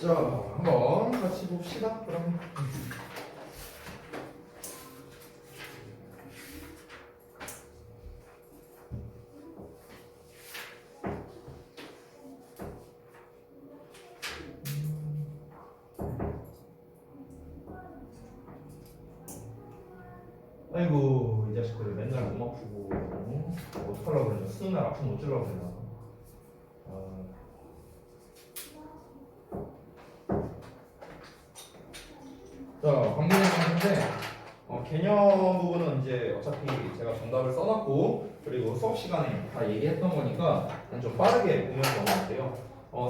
자, 한번 같이 봅시다. 그럼. 아이고, 이 자식들 맨날 몸 아프고 어떡하려고 그러냐. 수능 날 아프면 어쩌려고 그러냐. 자, 관계대명사인데 개념 부분은 이제 어차피 제가 정답을 써놨고 그리고 수업 시간에 다 얘기했던 거니까 그냥 좀 빠르게 보면 넘어갈게요.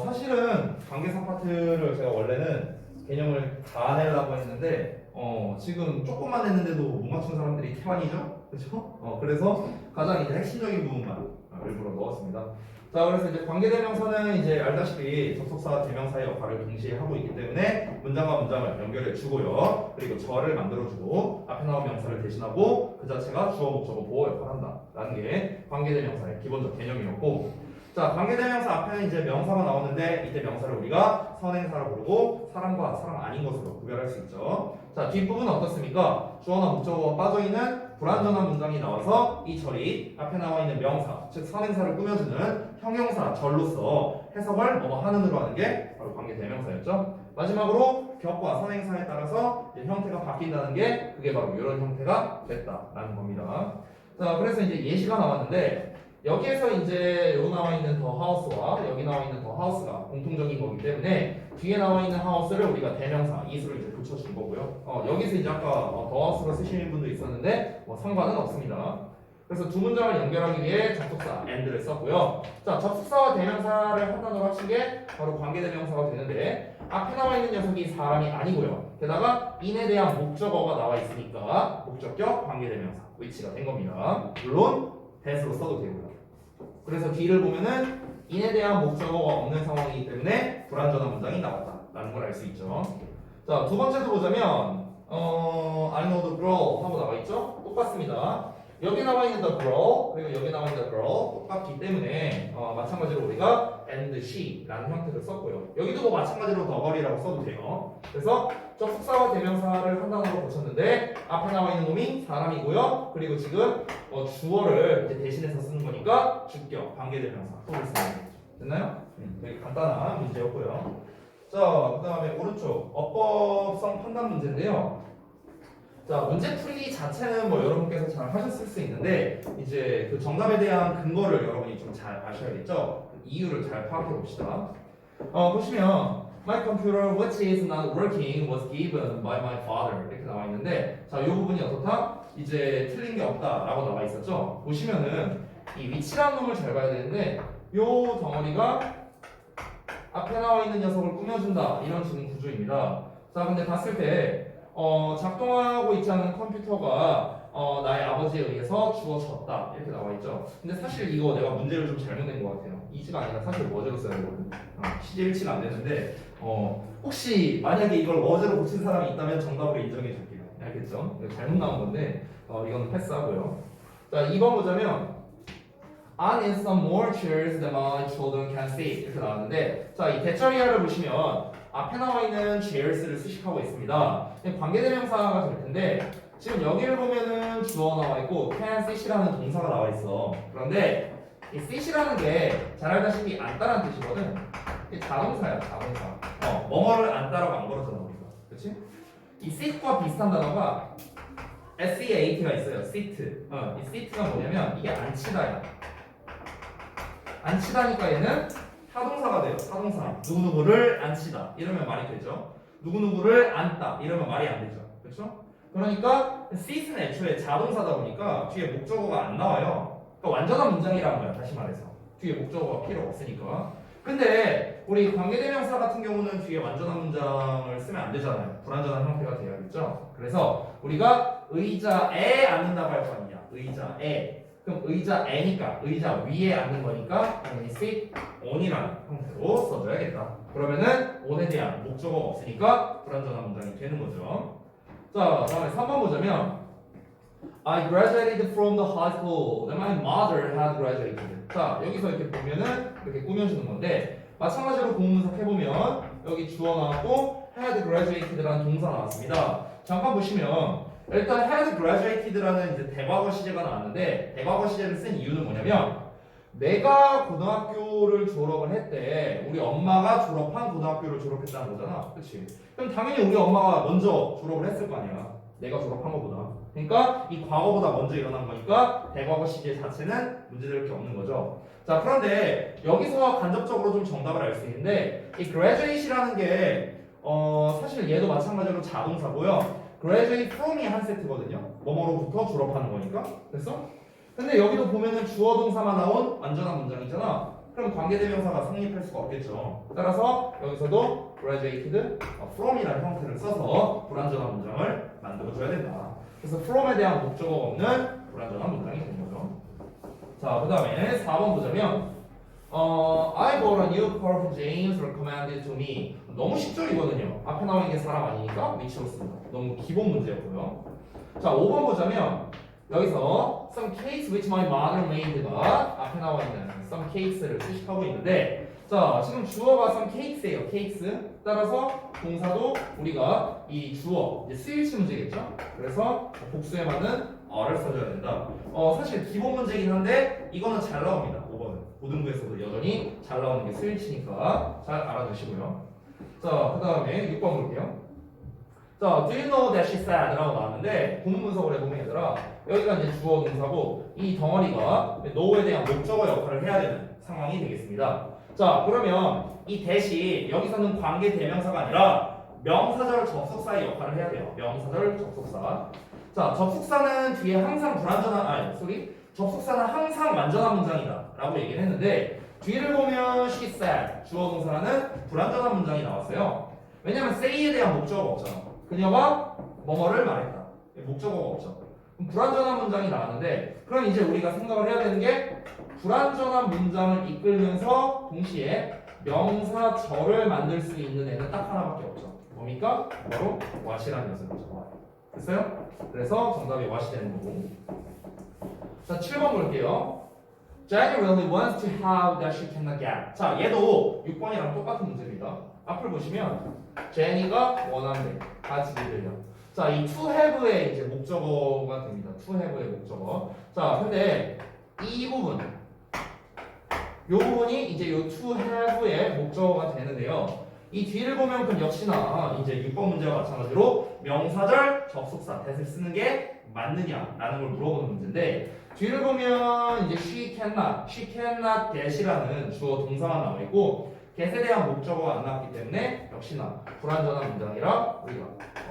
사실은 관계사 파트를 제가 원래는 개념을 다 내려고 했는데 지금 조금만 했는데도 못 맞춘 사람들이 태반이죠, 그렇죠? 그래서 가장 이제 핵심적인 부분만 일부러 넣었습니다. 자, 그래서 이제 관계대명사는 이제 알다시피 접속사와 대명사의 역할을 동시에 하고 있기 때문에 문장과 문장을 연결해 주고요. 그리고 절을 만들어주고 앞에 나온 명사를 대신하고 그 자체가 주어, 목적어, 보어 역할을 한다 라는 게 관계대명사의 기본적 개념이었고, 자, 관계대명사 앞에는 이제 명사가 나오는데 이때 명사를 우리가 선행사로 부르고 사람과 사람 아닌 것으로 구별할 수 있죠. 자, 뒷부분은 어떻습니까? 주어나 목적어가 빠져있는 불완전한 문장이 나와서 이 절이 앞에 나와 있는 명사, 즉 선행사를 꾸며주는 형용사 절로서 해석을 뭐뭐 하는으로 하는 게 바로 관계대명사였죠. 마지막으로 격과 선행사에 따라서 이제 형태가 바뀐다는 게 그게 바로 이런 형태가 됐다라는 겁니다. 자, 그래서 이제 예시가 나왔는데 여기에서 이제 여기 나와 있는 더 하우스와 여기 나와 있는 더 하우스가 공통적인 거기 때문에 뒤에 나와 있는 하우스를 우리가 대명사 이수를 이제 붙여준 거고요. 여기서 이제 아까 더 하우스가 쓰시는 분도 있었는데 상관은 없습니다. 그래서 두 문장을 연결하기 위해 접속사 and를 썼고요. 자, 접속사와 대명사를 판단으로 합친 게 바로 관계대명사가 되는데 앞에 나와 있는 녀석이 사람이 아니고요. 게다가 in에 대한 목적어가 나와 있으니까 목적격 관계대명사 위치가 된 겁니다. 물론 that으로 써도 되고요. 그래서 뒤를 보면은 in에 대한 목적어가 없는 상황이기 때문에 불완전한 문장이 나왔다라는 걸 알 수 있죠. 자, 두 번째도 보자면 I know the girl 하고 나와 있죠? 똑같습니다. 여기 나와 있는 the girl 그리고 여기 나와 있는 the girl 똑같기 때문에 마찬가지로 우리가 and she라는 형태를 썼고요. 여기도 뭐 마찬가지로 the girl이라고 써도 돼요. 그래서 접속사와 대명사를 한 단어로 고쳤는데 앞에 나와 있는 놈이 사람이고요. 그리고 지금 주어를 이제 대신해서 쓰는 거니까 주격 관계대명사 또를 쓰는 거죠. 됐나요? 되게 간단한 문제였고요. 자, 그 다음에 오른쪽 어법성 판단 문제인데요. 자, 문제 풀이 자체는 뭐 여러분께서 잘 하셨을 수 있는데 이제 그 정답에 대한 근거를 여러분이 좀 잘 아셔야겠죠. 그 이유를 잘 파악해 봅시다. 보시면 My computer which is not working was given by my father 이렇게 나와 있는데 자, 이 부분이 어떻다? 이제 틀린 게 없다라고 나와 있었죠. 보시면은 이 위치라는 놈을 잘 봐야 되는데 이 덩어리가 앞에 나와 있는 녀석을 꾸며준다 이런 지금 구조입니다. 자, 근데 봤을 때 작동하고 있지 않은 컴퓨터가 나의 아버지에 의해서 주어졌다 이렇게 나와 있죠. 근데 사실 이거 내가 문제를 좀 잘못 낸 것 같아요. 이즈가 아니라 사실 워즈로 써야 되거든. 시제 일치가 안 되는데 혹시 만약에 이걸 워즈로 고친 사람이 있다면 정답으로 인정해 줄게요. 알겠죠? 이거 잘못 나온 건데 이건 패스하고요. 자, 2번 보자면 I need some more chairs that my children can sit 이렇게 나왔는데 자, 이 대절이야를 보시면 앞에 나와 있는 chairs를 수식하고 있습니다. 관계대명사가 될 텐데 지금 여기를 보면은 주어 나와 있고 can sit이라는 동사가 나와 있어. 그런데 이 sit이라는 게 잘 알다시피 앉다라는 뜻이거든. 이게 자동사야, 자동사. 뭐뭐를 앉다라고 안 걸어서 나옵니다. 그렇지? 이 sit과 비슷한 단어가 seat가 있어요. sit. 이 sit가 뭐냐면 이게 앉히다야. 앉히다니까 얘는 타동사가 돼요. 타동사. 누구누구를 앉히다. 이러면 말이 되죠. 누구누구를 앉다. 이러면 말이 안 되죠. 그렇죠? 그러니까 sit은 애초에 자동사다 보니까 뒤에 목적어가 안 나와요. 그러니까 완전한 문장이라는 거야. 다시 말해서. 뒤에 목적어가 필요 없으니까. 근데 우리 관계대명사 같은 경우는 뒤에 완전한 문장을 쓰면 안 되잖아요. 불완전한 형태가 돼야겠죠. 그래서 우리가 의자에 앉는다고 할 거 아니냐. 의자에. 그럼 의자에니까 의자 위에 앉는 거니까 당연히 sit on이라는 형태로 써줘야겠다. 그러면은 on에 대한 목적어가 없으니까 불완전한 문장이 되는 거죠. 자, 다음에 3번 보자면 I graduated from the high school that my mother had graduated. 자, 여기서 이렇게 보면은 이렇게 꾸며주는 건데 마찬가지로 공문석 해보면 여기 주어 나왔고 had graduated라는 동사 나왔습니다. 잠깐 보시면 일단 had graduated라는 이제 대과거 시제가 나왔는데 대과거 시제를 쓴 이유는 뭐냐면 내가 고등학교를 졸업을 했대. 우리 엄마가 졸업한 고등학교를 졸업했다는 거잖아. 그치? 그럼 당연히 우리 엄마가 먼저 졸업을 했을 거 아니야. 내가 졸업한 거보다. 그러니까 이 과거보다 먼저 일어난 거니까 대과거 시제 자체는 문제될 게 없는 거죠. 자, 그런데 여기서 간접적으로 좀 정답을 알 수 있는데 이 graduate이라는 게 사실 얘도 마찬가지로 자동사고요. graduate from이 한 세트거든요. 뭐뭐로부터 졸업하는 거니까. 됐어? 근데 여기도 보면은 주어 동사만 나온 완전한 문장이잖아. 그럼 관계대명사가 성립할 수가 없겠죠. 따라서 여기서도 graduated from이라는 형태를 써서 불완전한 문장을 만들어줘야 된다. 그래서 from에 대한 목적어가 없는 불완전한 문장이 되는 거죠. 자, 그 다음에 4번 보자면 I bought a new car from James recommended to me. 너무 10절이거든요. 앞에 나와 있는 게 사람 아니니까 위치로 씁니다. 너무 기본 문제였고요. 자, 5번 보자면 여기서 some cakes which my mother made가 앞에 나와 있는 some cakes를 수식하고 있는데 자, 지금 주어가 some cakes예요. cakes. 따라서 동사도 우리가 이 주어, 이제 스위치 문제겠죠? 그래서 복수에 맞는 어를 써줘야 된다. 사실 기본 문제긴 한데 이거는 잘 나옵니다. 5번은 고등부에서도 여전히 잘 나오는 게 스위치니까 잘 알아두시고요. 자, 그 다음에 6번 볼게요. 자, do you know that she said? 라고 나왔는데 본문 분석을 해보면 얘들아 여기가 이제 주어 동사고 이 덩어리가 know에 대한 목적어 역할을 해야 되는 상황이 되겠습니다. 자, 그러면 이 that이 여기서는 관계 대명사가 아니라 명사절 접속사의 역할을 해야 돼요. 명사절 접속사. 자, 접속사는 뒤에 항상 접속사는 항상 완전한 문장이다 라고 얘기를 했는데 뒤를 보면 she said 주어 동사라는 불완전한 문장이 나왔어요. 왜냐면 say에 대한 목적어가 없잖아. 그녀가 뭐뭐를 말했다. 목적어가 없죠. 그럼 불완전한 문장이 나왔는데 그럼 이제 우리가 생각을 해야 되는 게 불완전한 문장을 이끌면서 동시에 명사절을 만들 수 있는 애는 딱 하나밖에 없죠. 뭡니까? 바로 what이라는 녀석이죠. 됐어요? 그래서 정답이 what이 되는 거고. 자, 7번 볼게요. Jenny really wants to have that she cannot get. 자, 얘도 6번이랑 똑같은 문제입니다. 앞을 보시면 제니가 원한대 가지기를요. 자, 이 to have의 이제 목적어가 됩니다. to have의 목적어. 자, 근데 이 부분, 요 부분이 이제 요 to have의 목적어가 되는데요. 이 뒤를 보면 그럼 역시나 이제 6번 문제와 마찬가지로 명사절 접속사 that을 쓰는 게 맞느냐라는 걸 물어보는 문제인데 뒤를 보면 이제 she cannot get이라는 주어 동사만 나와 있고 get에 대한 목적어가 안 나왔기 때문에 역시나 불완전한 문장이라 우리가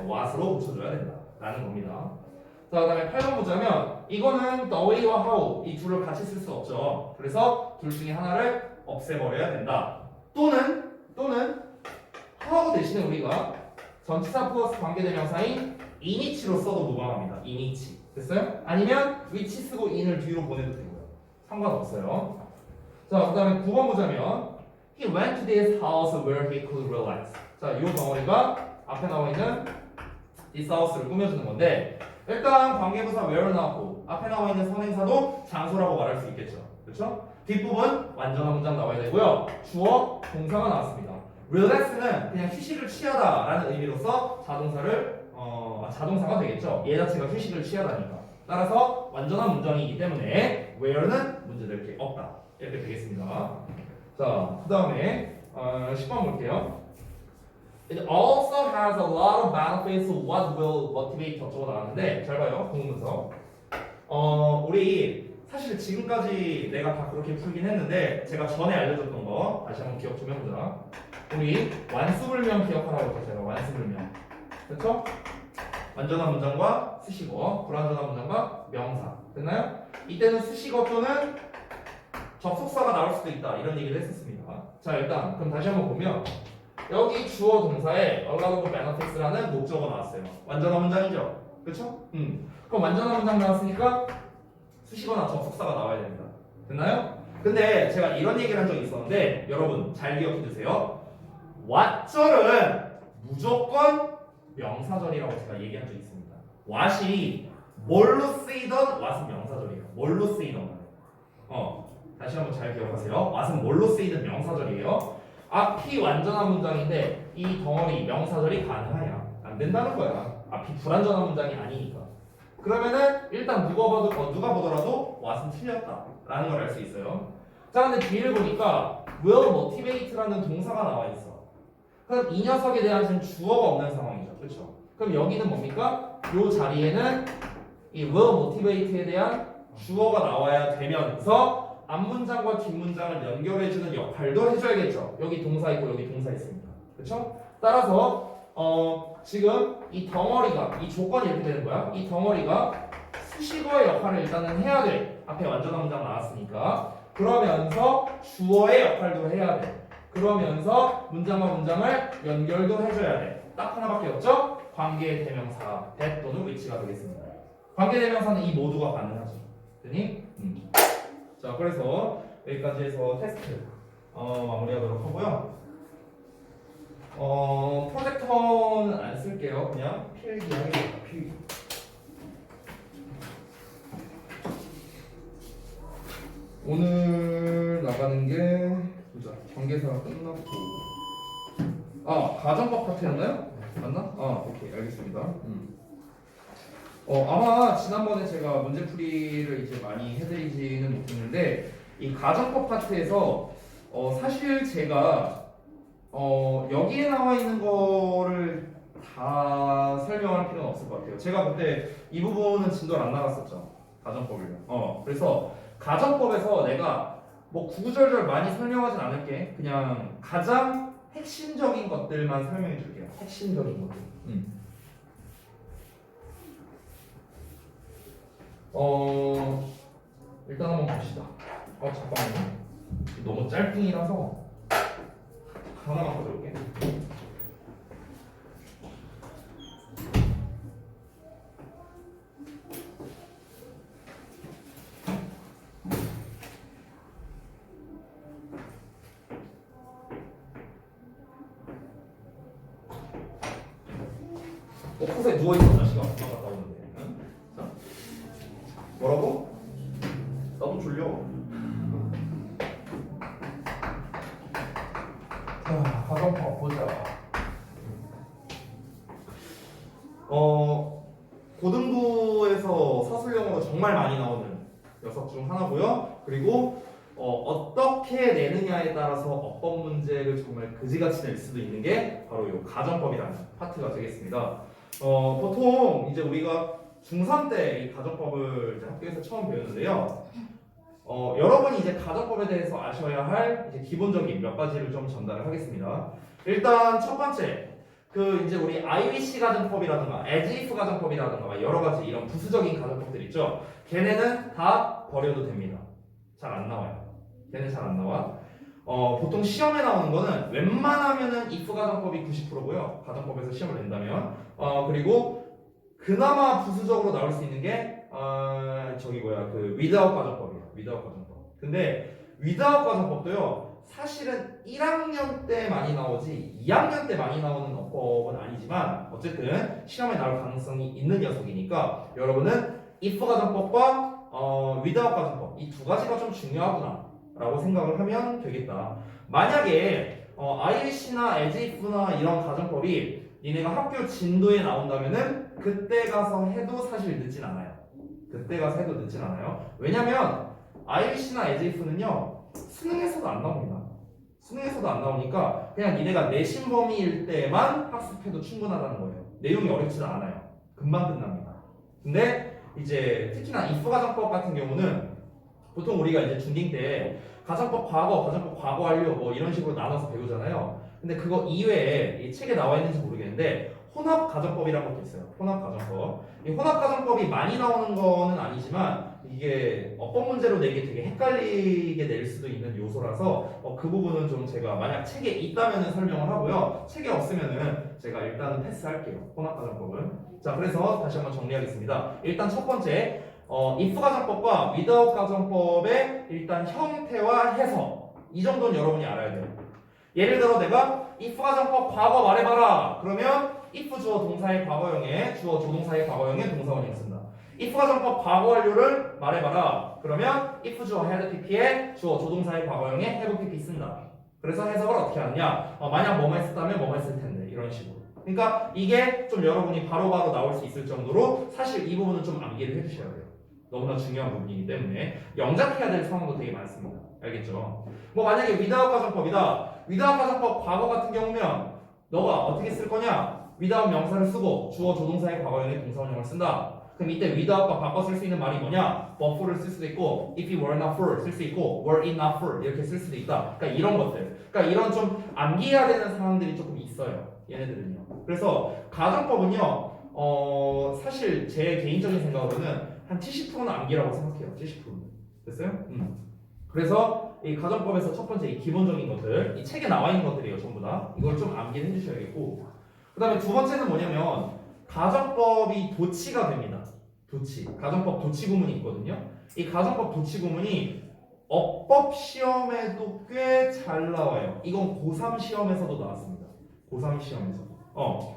what으로 붙여줘야 된다라는 겁니다. 자, 그다음에 8번 보자면 이거는 the way와 how 이 둘을 같이 쓸 수 없죠. 그래서 둘 중에 하나를 없애버려야 된다. 또는 how 대신에 우리가 전치사 플러스 관계대명사인 in이치로 써도 무방합니다. in이치. 됐어요? 아니면 which 쓰고 in을 뒤로 보내도 되고요. 상관없어요. 자, 그 다음에 9번 보자면 He went to this house where he could relax. 자, 이 덩어리가 앞에 나와 있는 this house를 꾸며주는 건데 일단 관계부사 where 나왔고 앞에 나와 있는 선행사도 장소라고 말할 수 있겠죠. 그렇죠? 뒷부분 완전한 문장 나와야 되고요. 주어, 동사가 나왔습니다. relax는 그냥 휴식을 취하다라는 의미로서 자동사가 되겠죠. 얘 자체가 휴식을 취하다니까. 따라서 완전한 문장이기 때문에 where는 문제될 게 없다. 이렇게 되겠습니다. 자, 그 다음에 10번 볼게요. It also has a lot of benefits. What will motivate? 저거 나왔는데 잘 봐요. 공문서. 우리 사실 지금까지 내가 다 그렇게 풀긴 했는데 제가 전에 알려줬던 거 다시 한번 기억 좀 해보자. 우리 완수불명 기억하라고 했죠. 제가 완수불명. 그렇죠? 완전한 문장과 수식어, 불완전한 문장과 명사. 됐나요? 이때는 수식어 또는 접속사가 나올 수도 있다. 이런 얘기를 했었습니다. 자, 일단 그럼 다시 한번 보면 여기 주어 동사에 a lot of benefits라는 목적어 나왔어요. 완전한 문장이죠? 그렇죠? 그럼 완전한 문장 나왔으니까 수식어나 접속사가 나와야 됩니다. 됐나요? 근데 제가 이런 얘기를 한 적이 있었는데 여러분 잘 기억해 두세요. what절은 무조건 명사절이라고 제가 얘기한 적이 있습니다. what이 뭘로 쓰이던 what은 명사절이에요. 뭘로 쓰이던 다시 한번 잘 기억하세요. what은 뭘로 쓰이던 명사절이에요. 앞이 완전한 문장인데 이 덩어리 명사절이 가능하냐? 안 된다는 거야. 앞이 불완전한 문장이 아니니까. 그러면은 일단 누가 보더라도 왓은 틀렸다라는 걸 알 수 있어요. 자, 근데 뒤를 보니까 will motivate라는 동사가 나와 있어. 그럼 이 녀석에 대한 지금 주어가 없는 상황이죠, 그렇죠? 그럼 여기는 뭡니까? 이 자리에는 이 will motivate에 대한 주어가 나와야 되면서 앞문장과 뒷문장을 연결해주는 역할도 해줘야겠죠. 여기 동사 있고 여기 동사 있습니다. 그렇죠? 따라서 지금 이 덩어리가 이 조건이 이렇게 되는 거야. 이 덩어리가 수식어의 역할을 일단은 해야 돼. 앞에 완전한 문장 나왔으니까. 그러면서 주어의 역할도 해야 돼. 그러면서 문장과 문장을 연결도 해줘야 돼. 딱 하나밖에 없죠? 관계대명사 that 또는 which가 되겠습니다. 관계대명사는 이 모두가 가능하죠. 됐니? 자, 그래서 여기까지 해서 테스트 마무리하도록 하고요. 프로젝터는 안 쓸게요. 그냥 필기 하겠습니다. 필기. 오늘 나가는 게 보자. 관계사가 끝났고 가정법 파트였나요? 맞나? 오케이 알겠습니다. 아마 지난번에 제가 문제풀이를 이제 많이 해드리지는 못했는데 이 가정법 파트에서 사실 제가 여기에 나와 있는 거를 다 설명할 필요는 없을 것 같아요. 제가 그때 이 부분은 진도를 안 나갔었죠. 가정법을요. 그래서 가정법에서 내가 뭐 구구절절 많이 설명하진 않을게. 그냥 가장 핵심적인 것들만 설명해 줄게요. 핵심적인 것들. 일단 한번 봅시다. 잠깐만요. 너무 짤뚱이라서 하나만 가져올게. 코스에 누워있어. 자식아. 갔다 오는데. 응? 자, 뭐라고? 나도 졸려. 자, 가정법 보자. 고등부에서 서술형으로 정말 많이 나오는 녀석 중 하나고요. 그리고 어떻게 내느냐에 따라서 어법 문제를 정말 그지같이 낼 수도 있는 게 바로 이 가정법이라는 파트가 되겠습니다. 보통 이제 우리가 중3 때 이 가정법을 이제 학교에서 처음 배우는데요. 여러분이 이제 가정법에 대해서 아셔야 할 이제 기본적인 몇 가지를 좀 전달을 하겠습니다. 일단 첫 번째, 이제 우리 IWC 가정법이라든가 as if 가정법이라든가 여러 가지 이런 부수적인 가정법들 있죠. 걔네는 다 버려도 됩니다. 잘 안 나와요. 걔네 잘 안 나와. 보통 시험에 나오는 거는 웬만하면은 if 가정법이 90%고요. 가정법에서 시험을 낸다면. 그리고 그나마 부수적으로 나올 수 있는 게 without 가정법이에요. without 가정법. 근데 without 가정법도요. 사실은 1학년 때 많이 나오지 2학년 때 많이 나오는 어법은 아니지만 어쨌든 시험에 나올 가능성이 있는 녀석이니까 여러분은 if 가정법과 without 가정법 이 두 가지가 좀 중요하구나 라고 생각을 하면 되겠다. 만약에 ILC나 as if나 이런 가정법이 니네가 학교 진도에 나온다면은 그때 가서 해도 사실 늦진 않아요. 그때 가서 해도 늦진 않아요. 왜냐면 ILC나 as if는요 수능에서도 안 나옵니다. 수능에서도 안 나오니까 그냥 니네가 내신 범위일 때만 학습해도 충분하다는 거예요. 내용이 어렵지도 않아요. 금방 끝납니다. 근데 이제 특히나 if 가정법 같은 경우는 보통 우리가 이제 중딩 때 가정법 과거, 가정법 과거 완료 뭐 이런 식으로 나눠서 배우잖아요. 근데 그거 이외에 이 책에 나와 있는지 모르겠는데 혼합 가정법이라는 것도 있어요. 혼합 가정법. 이 혼합 가정법이 많이 나오는 거는 아니지만 이게 어법 문제로 내기 되게 헷갈리게 낼 수도 있는 요소라서 그 부분은 좀 제가 만약 책에 있다면은 설명을 하고요. 책에 없으면은 제가 일단은 패스할게요. 혼합 가정법은. 자, 그래서 다시 한번 정리하겠습니다. 일단 첫 번째 if 가정법과 without 가정법의 일단 형태와 해석 이 정도는 여러분이 알아야 돼요. 예를 들어 내가 if 가정법 과거 말해봐라 그러면 if 주어 동사의 과거형에 주어 조동사의 과거형에 동사원형 쓴다. if 가정법 과거 완료를 말해봐라 그러면 if 주어 had pp에 주어 조동사의 과거형에 have pp 쓴다. 그래서 해석을 어떻게 하느냐? 만약 뭐뭐 했었다면 뭐뭐 했을 텐데 이런 식으로. 그러니까 이게 좀 여러분이 바로바로 나올 수 있을 정도로 사실 이 부분은 좀 암기를 해주셔야 돼요. 너무나 중요한 부분이기 때문에 영작해야 될 상황도 되게 많습니다. 알겠죠? 뭐 만약에 without 가정법이다. without 가정법 과거 같은 경우면 너가 어떻게 쓸 거냐? without 명사를 쓰고 주어 조동사의 과거형의 동사원형을 쓴다. 그럼 이때 without과 바꿔 쓸 수 있는 말이 뭐냐? but for를 쓸 수도 있고 if it were not for 쓸 수 있고 were it not for 이렇게 쓸 수도 있다. 그러니까 이런 것들. 그러니까 이런 좀 암기해야 되는 상황들이 조금 있어요. 얘네들은요. 그래서 가정법은요. 사실 제 개인적인 생각으로는 한 70%는 암기라고 생각해요. 70%는. 됐어요? 그래서 이 가정법에서 첫 번째 이 기본적인 것들, 이 책에 나와 있는 것들이에요. 전부 다. 이걸 좀 암기를 해주셔야겠고. 그 다음에 두 번째는 뭐냐면 가정법이 도치가 됩니다. 도치. 가정법 도치 구문이 있거든요. 이 가정법 도치 구문이 어법 시험에도 꽤 잘 나와요. 이건 고3 시험에서도 나왔습니다. 고3 시험에서.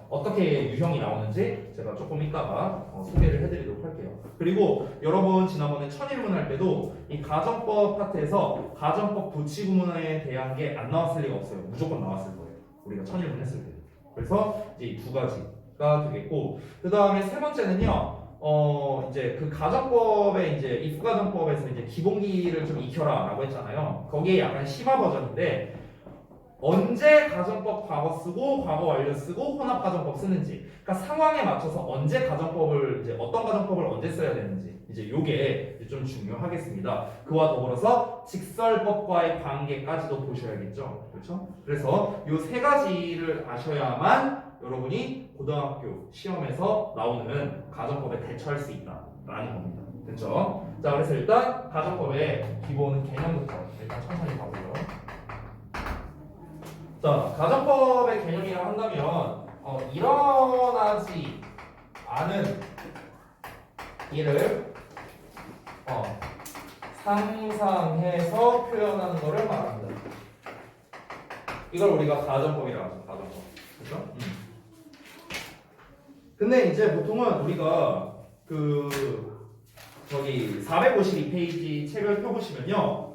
어떻게 유형이 나오는지 제가 조금 이따가 소개를 해드리도록 할게요. 그리고 여러분 지난번에 천일문 할 때도 이 가정법 파트에서 가정법 도치 구문에 대한 게 안 나왔을 리가 없어요. 무조건 나왔을 거예요. 우리가 천일문 했을 때. 그래서 이제 이 두 가지가 되겠고, 그 다음에 세 번째는요. 이제 그 가정법에 이제 if 가정법에서 이제 기본기를 좀 익혀라라고 했잖아요. 거기에 약간 심화 버전인데. 언제 가정법 과거 쓰고 과거 완료 쓰고 혼합 가정법 쓰는지, 그러니까 상황에 맞춰서 언제 가정법을 이제 어떤 가정법을 언제 써야 되는지 이제 요게 좀 중요하겠습니다. 그와 더불어서 직설법과의 관계까지도 보셔야겠죠. 그렇죠? 그래서 요 세 가지를 아셔야만 여러분이 고등학교 시험에서 나오는 가정법에 대처할 수 있다라는 겁니다. 됐죠? 자, 그래서 일단 가정법의 기본 개념부터 일단 천천히 봐보죠. 자, 가정법의 개념이라 한다면 일어나지 않은 일을 상상해서 표현하는 것을 말합니다. 이걸 우리가 가정법이라고 하죠. 가정법. 그렇죠? 근데 이제 보통은 우리가 저기 452페이지 책을 펴보시면요,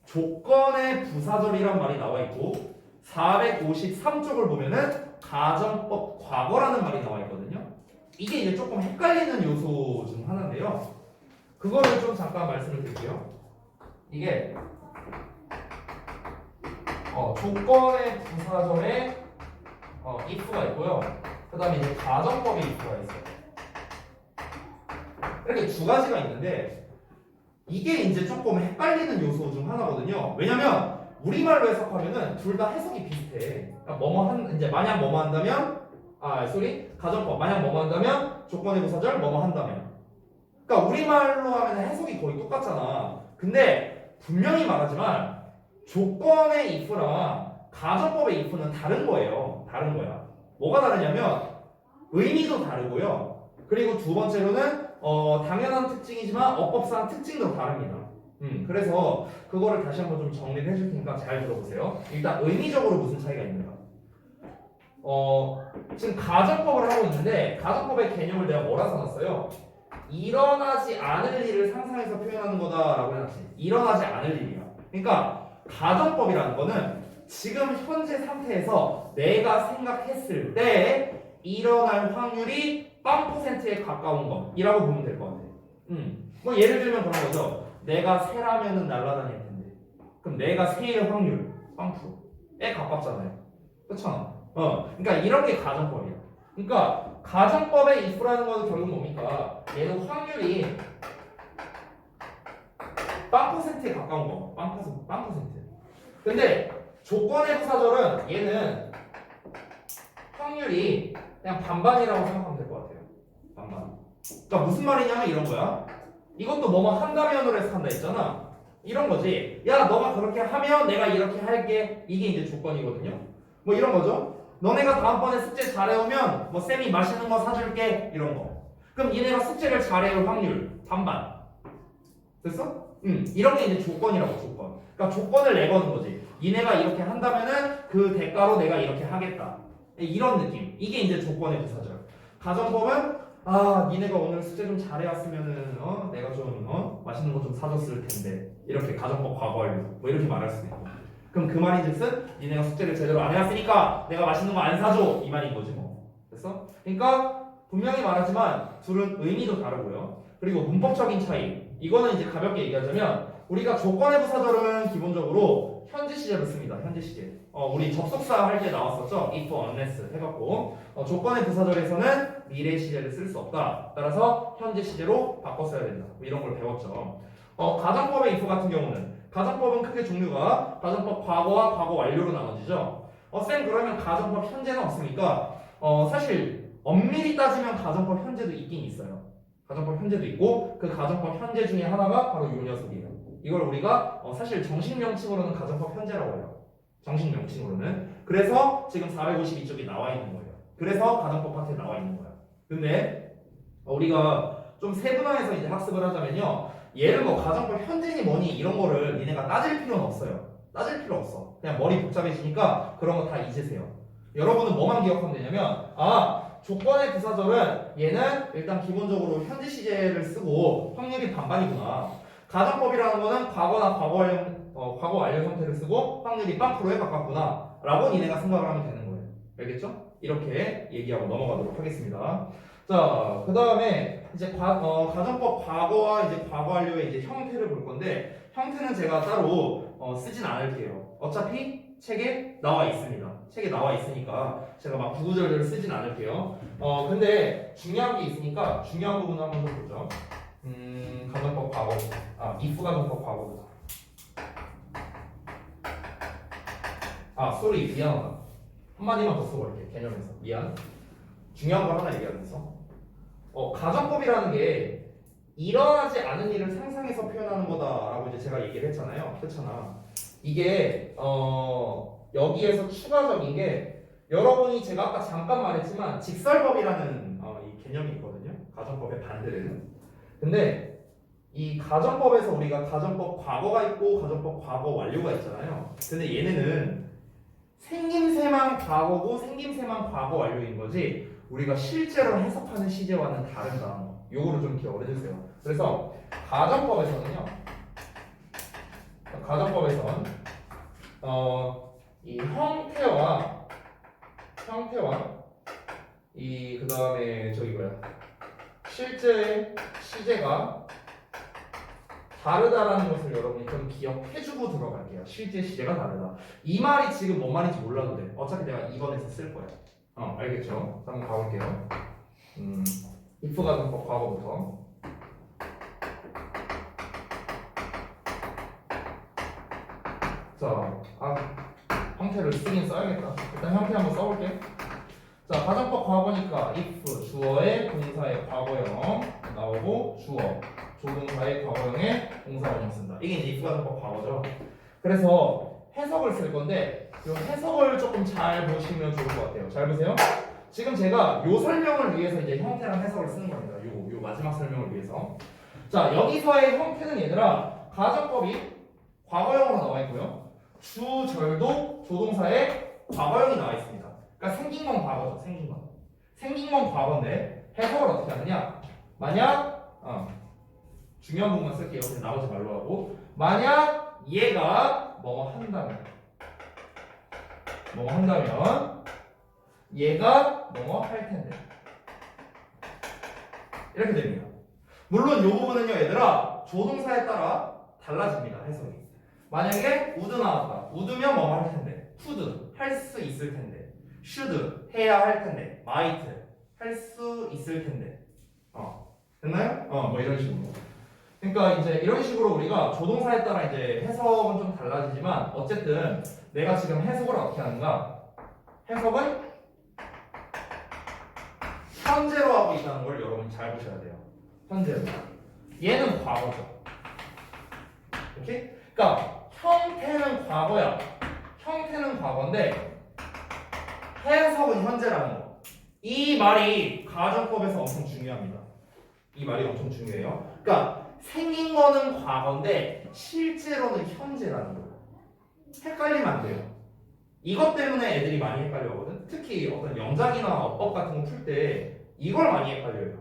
조건의 부사절이란 말이 나와 있고 453쪽을 보면은 가정법 과거라는 말이 나와 있거든요. 이게 이제 조금 헷갈리는 요소 중 하나인데요. 그거를 좀 잠깐 말씀을 드릴게요. 이게 조건의 부사절에 if가 있고요. 그 다음에 이제 가정법의 if가 있어요. 이렇게 두 가지가 있는데 이게 이제 조금 헷갈리는 요소 중 하나거든요. 왜냐면 우리말로 해석하면은 둘 다 해석이 비슷해. 그러니까 이제 만약 뭐뭐 한다면 가정법 만약 뭐뭐 한다면 조건의 부사절 뭐뭐 한다면. 그러니까 우리말로 하면 해석이 거의 똑같잖아. 근데 분명히 말하지만 조건의 if랑 가정법의 if는 다른 거예요. 다른 거야. 뭐가 다르냐면 의미도 다르고요. 그리고 두 번째로는 당연한 특징이지만 어법상 특징도 다릅니다. 그래서 그거를 다시 한번 좀 정리를 해줄 테니까 잘 들어보세요. 일단 의미적으로 무슨 차이가 있는가? 지금 가정법을 하고 있는데 가정법의 개념을 내가 뭐라 써놨어요? 일어나지 않을 일을 상상해서 표현하는 거다라고 해놨지. 일어나지 않을 일이야. 그러니까 가정법이라는 거는 지금 현재 상태에서 내가 생각했을 때 일어날 확률이 0%에 가까운 것이라고 보면 될 것 같아. 뭐 예를 들면 그런 거죠. 내가 새라면은 날아다닐 텐데. 그럼 내가 새일 확률 0%에 가깝잖아요. 그렇잖아. 그러니까 이런 게 가정법이야. 그러니까 가정법의 if라는 것은 결국 뭡니까? 얘는 확률이 0%에 가까운 거. 0%. 근데 조건의 부사절은 얘는 확률이 그냥 반반이라고 생각하면 될 것 같아요. 반반. 그러니까 무슨 말이냐면 이런 거야. 이것도 뭐뭐 한다면으로 해서 한다 했잖아. 이런 거지. 야, 너가 그렇게 하면 내가 이렇게 할게. 이게 이제 조건이거든요. 뭐 이런 거죠. 너네가 다음번에 숙제 잘해오면 뭐 쌤이 맛있는 거 사줄게. 이런 거. 그럼 얘네가 숙제를 잘해올 확률 반반. 됐어? 이런 게 이제 조건이라고. 조건. 그러니까 조건을 내거는 거지. 니네가 이렇게 한다면은 그 대가로 내가 이렇게 하겠다. 이런 느낌. 이게 이제 조건의 부사절. 가정법은 니네가 오늘 숙제 좀 잘해왔으면은 내가 좀 맛있는 거 좀 사줬을 텐데. 이렇게 가정법 과거 완료. 뭐 이렇게 말할 수도 있고. 그럼 그 말인즉슨 니네가 숙제를 제대로 안 해왔으니까 내가 맛있는 거 안 사줘 이 말인 거지 뭐. 됐어? 그러니까 분명히 말하지만 둘은 의미도 다르고요. 그리고 문법적인 차이. 이거는 이제 가볍게 얘기하자면 우리가 조건의 부사절은 기본적으로 현재 시제를 씁니다. 현재 시제. 우리 접속사 할 때 나왔었죠. if, unless 해갖고 조건의 부사절에서는 미래 시제를 쓸 수 없다. 따라서 현재 시제로 바꿔 써야 된다. 뭐 이런 걸 배웠죠. 가정법의 if 같은 경우는 가정법은 크게 종류가 가정법 과거와 과거 완료로 나눠지죠. 쌤 그러면 가정법 현재는 없으니까 사실 엄밀히 따지면 가정법 현재도 있긴 있어요. 가정법 현재도 있고 그 가정법 현재 중에 하나가 바로 요 녀석이에요. 이걸 우리가 사실 정식 명칭으로는 가정법 현재라고 해요. 정식 명칭으로는. 그래서 지금 452쪽이 나와 있는 거예요. 그래서 가정법 파트에 나와 있는 거예요. 근데 우리가 좀 세분화해서 이제 학습을 하자면요. 얘를 뭐 가정법 현재니 뭐니 이런 거를 니네가 따질 필요는 없어요. 따질 필요 없어. 그냥 머리 복잡해지니까 그런 거 다 잊으세요. 여러분은 뭐만 기억하면 되냐면 조건의 부사절은 얘는 일단 기본적으로 현재 시제를 쓰고 확률이 반반이구나. 가정법이라는 거는 과거나 과거 완료 형태를 쓰고 확률이 0%에 가깝구나 라고 니네가 생각을 하면 되는 거예요. 알겠죠? 이렇게 얘기하고 넘어가도록 하겠습니다. 자, 그 다음에 이제 가정법 과거와 이제 과거 완료의 이제 형태를 볼 건데 형태는 제가 따로 쓰진 않을게요. 어차피 책에 나와 있습니다. 책에 나와 있으니까 제가 막 구구절절 쓰진 않을게요. 근데 중요한 게 있으니까 중요한 부분 한번 더 보죠. 가정법 과거, if 가정법 과거부터. 쏘리 미안하다. 한마디만 더 쓰고 갈게. 개념에서 미안. 중요한 걸 하나 얘기하면서 가정법이라는 게 일어나지 않은 일을 상상해서 표현하는 거다라고 이제 제가 얘기를 했잖아요. 그렇잖아. 이게 여기에서 추가적인 게 여러분이 제가 아까 잠깐 말했지만 직설법이라는 이 개념이 있거든요. 가정법의 반대는. 근데 이 가정법에서 우리가 가정법 과거가 있고 가정법 과거 완료가 있잖아요. 근데 얘네는 생김새만 과거고 생김새만 과거 완료인 거지 우리가 실제로 해석하는 시제와는 다른 단어. 요거를 좀 기억을 해주세요. 그래서 가정법에서는요. 가정법에서는 이 형태와 이 그다음에 저기 뭐야 실제 시제가 다르다라는 것을 여러분이 좀 기억해주고 들어갈게요. 실제 시제가 다르다. 이 말이 지금 뭔 말인지 몰라도 돼. 어차피 내가 2번에서 쓸 거야. 알겠죠? 한번 가볼게요. if 가정법 과거부터. 자, 형태를 쓰긴 써야겠다. 일단 형태 한번 써볼게. 자, 가정법 과거니까 if 주어의 동사의 과거형 나오고 주어 조동사의 과거형의 동사 원형 쓴다. 이게 이제 if 가정법 과거죠. 그래서 해석을 쓸 건데 이 해석을 조금 잘 보시면 좋을 것 같아요. 잘 보세요. 지금 제가 요 설명을 위해서 이제 형태랑 해석을 쓰는 겁니다. 요 마지막 설명을 위해서. 자, 여기서의 형태는 얘들아 가정법이 과거형으로 나와 있고요. 주절도 조동사의 과거형이 나와 있습니다. 그러니까 생긴 건 과거죠. 생긴 건 과거인데 해석을 어떻게 하느냐? 만약 중요한 부분만 쓸게요. 그냥 나오지 말로 하고 만약 얘가 뭐뭐 한다면 얘가 뭐뭐 할 텐데 이렇게 됩니다. 물론 이 부분은요 얘들아 조동사에 따라 달라집니다. 해석이. 만약에 would 나왔다. would면 뭐 할 텐데 could 할 수 있을 텐데 should 해야 할 텐데 might 할 수 있을 텐데 됐나요? 뭐 이런 식으로. 그러니까 이제 이런 식으로 우리가 조동사에 따라 이제 해석은 좀 달라지지만 어쨌든 내가 지금 해석을 어떻게 하는가? 해석은 현재로 하고 있다는 걸 여러분이 잘 보셔야 돼요. 현재로. 얘는 과거죠. 오케이? 그러니까 형태는 과거야. 형태는 과거인데 해석은 현재라는 거. 이 말이 가정법에서 엄청 중요합니다. 이 말이 엄청 중요해요. 그러니까 생긴 거는 과거인데 실제로는 현재라는 거예요. 헷갈리면 안 돼요. 이것 때문에 애들이 많이 헷갈려하거든. 특히 어떤 영작이나 어법 같은 거 풀 때 이걸 많이 헷갈려요.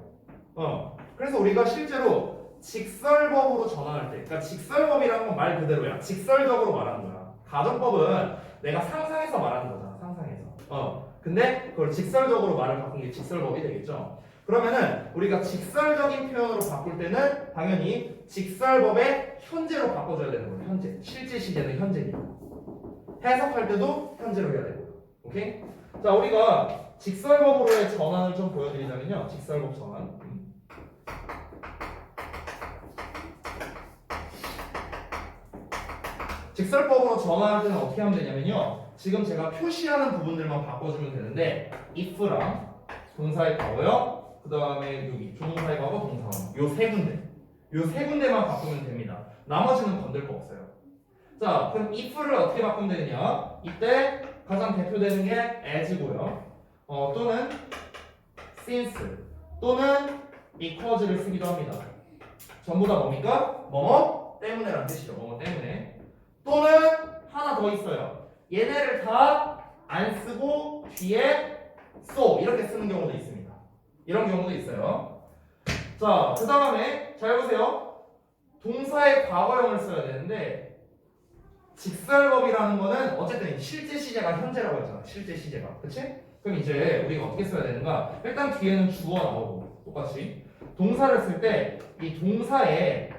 그래서 우리가 실제로 직설법으로 전환할 때, 그러니까 직설법이라는 건 말 그대로야. 직설적으로 말하는 거야. 가정법은 내가 상상해서 말하는 거잖아. 상상해서. 근데 그걸 직설적으로 말을 바꾼 게 직설법이 되겠죠. 그러면은 우리가 직설적인 표현으로 바꿀 때는 당연히 직설법의 현재로 바꿔줘야 되는 거예요. 현재. 실제 시제는 현재니까. 해석할 때도 현재로 해야 되고. 오케이? 자, 우리가 직설법으로의 전환을 좀 보여드리자면요. 직설법 전환. 직설법으로 전환할 때는 어떻게 하면 되냐면요. 지금 제가 표시하는 부분들만 바꿔주면 되는데 if랑 동사의 과거요. 그 다음에 여기 조동사의 과거, 동사원. 요 세 군데. 요 세 군데만 바꾸면 됩니다. 나머지는 건들 거 없어요. 자, 그럼 if를 어떻게 바꾸면 되느냐? 이때 가장 대표되는 게 as고요. 또는 since 또는 because를 쓰기도 합니다. 전부 다 뭡니까? 뭐뭐 때문에라는 뜻이죠. 뭐뭐 때문에. 또는 하나 더 있어요. 얘네를 다 안 쓰고 뒤에 so 이렇게 쓰는 경우도 있습니다. 이런 경우도 있어요. 자, 그 다음에 잘 보세요. 동사의 과거형을 써야 되는데 직설법이라는 거는 어쨌든 실제 시제가 현재라고 했잖아. 실제 시제가. 그치? 그럼 이제 우리가 어떻게 써야 되는가? 일단 뒤에는 주어 나오고 똑같이 동사를 쓸 때 이 동사에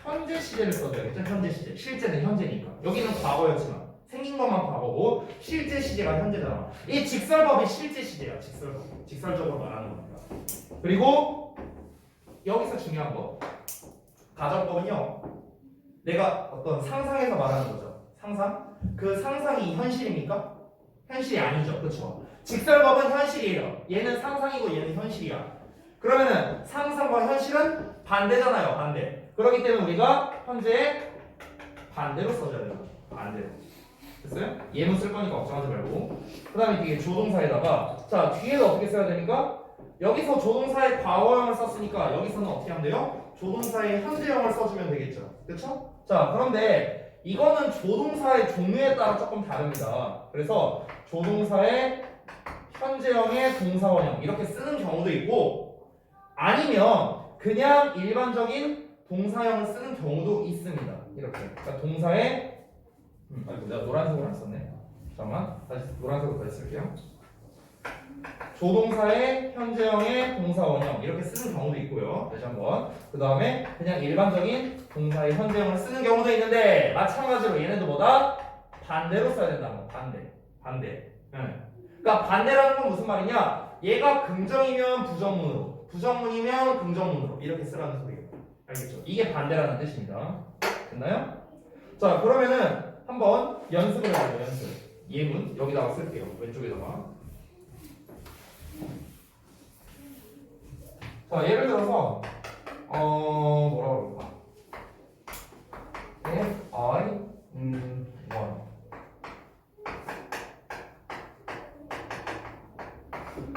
현재 시제를 써줘야겠죠? 현재 시제. 실제는 현재니까. 여기는 과거였지만 생긴 것만 과거고 실제 시제가 현재잖아. 이 직설법이 실제 시제야. 직설법. 직설적으로 말하는 겁니다. 그리고 여기서 중요한 거. 가정법은요. 내가 어떤 상상해서 말하는 거죠. 상상. 그 상상이 현실입니까? 현실이 아니죠. 그렇죠? 직설법은 현실이에요. 얘는 상상이고 얘는 현실이야. 그러면은 상상과 현실은 반대잖아요. 반대. 그렇기 때문에 우리가 현재에 반대로 써줘야 돼요. 반대로. 됐어요? 예문 쓸 거니까 걱정하지 말고. 그 다음에 뒤에 조동사에다가 자 뒤에도 어떻게 써야 됩니까? 여기서 조동사의 과거형을 썼으니까 여기서는 어떻게 하면 돼요? 조동사의 현재형을 써주면 되겠죠. 그렇죠? 자 그런데 이거는 조동사의 종류에 따라 조금 다릅니다. 그래서 조동사의 현재형의 동사원형 이렇게 쓰는 경우도 있고 아니면 그냥 일반적인 동사형을 쓰는 경우도 있습니다. 이렇게. 그러니까 동사의 아이고 내가 노란색으로 안 썼네. 잠깐만 다시 노란색으로 다시 쓸게요. 조동사의 현재형의 동사원형 이렇게 쓰는 경우도 있고요. 다시 한번. 그 다음에 그냥 일반적인 동사의 현재형을 쓰는 경우도 있는데 마찬가지로 얘네도 뭐다? 반대로 써야 된다. 반대. 그러니까 반대라는 건 무슨 말이냐? 얘가 긍정이면 부정문으로, 부정문이면 긍정문으로 이렇게 쓰라는 소리예요. 알겠죠? 이게 반대라는 뜻입니다. 됐나요? 자 그러면은 한번 연습을 해보죠. 연습. 예문 여기다가 쓸게요. 왼쪽에다가. 자 예를 들어서 뭐라고 그럴까? If I won.